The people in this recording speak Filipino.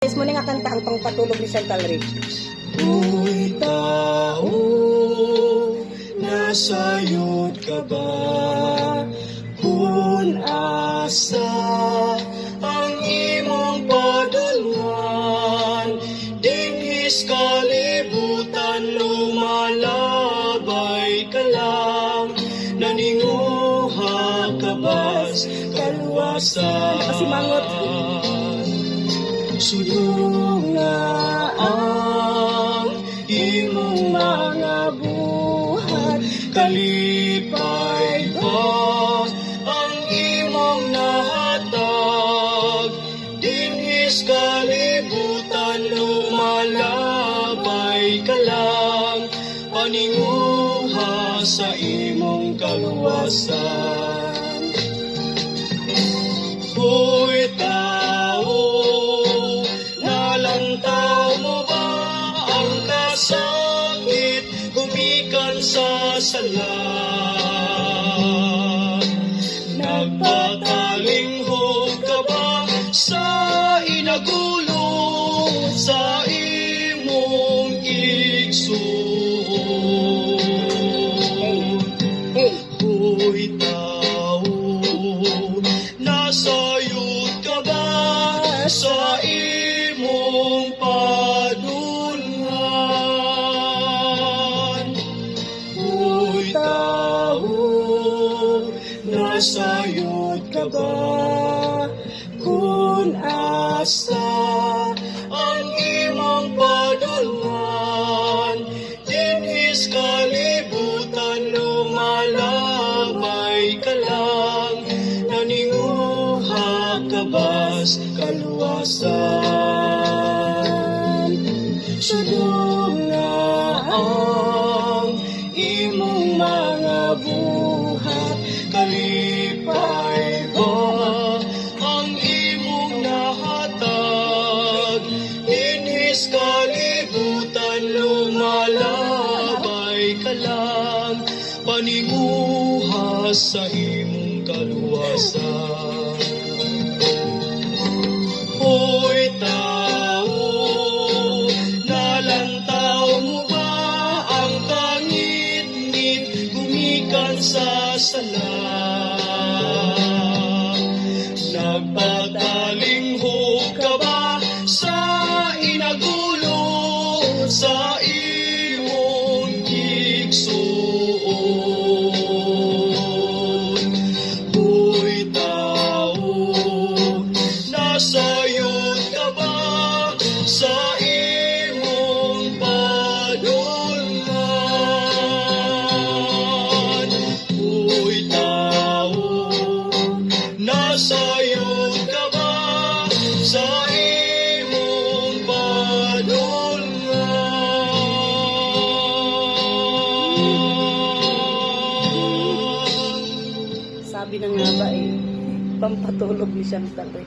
Yes, muli nga kanta ang pangpatulog ni Chantal Ray. Uy, tao, nasayod ka ba? Kung asa ang imong padulngan, dinhis kalibutan, lumalabay ka lang, naninguha ka bas kaluwasan. Nakasimangot. Sudong nga ang imong mga buhat, kalipay ba ang imong nahatag, dinhis kalibutan, lumalabay ka lang, paninguha sa imong kaluwasan. Hoy tao, nalantaw mo ba ang kasakit, gumikan sa sala? Nagpatalinghod ka ba sa inagulong sa imong igsoon? Hoy tao, nasayod ka ba sa imong padulngan? Hoy tao, nasayod ka ba? Kung asa ang imong padulngan, dinhis kalibutan, lumalabay ka lang, naninguha ka bas kaluwasan. Sudong nga ang imong mga buhat, kalipay ba ang imong nahatag, dinhis kalibutan, lumalabay ka lang, paninguha sa imong kaluwasan. Hoy tao, nalantaw mo ba ang kangit-ngit, gumikan sa sala? Nagpatalinghod ka ba sa inagulong sa imong igsoon? Hoy tao, nasayod ka ba sa imong padulngan? Hoy tao, nasayod ka ba sa imong padulngan? Sabi na nga ba pampatulog ni Chantal Ray.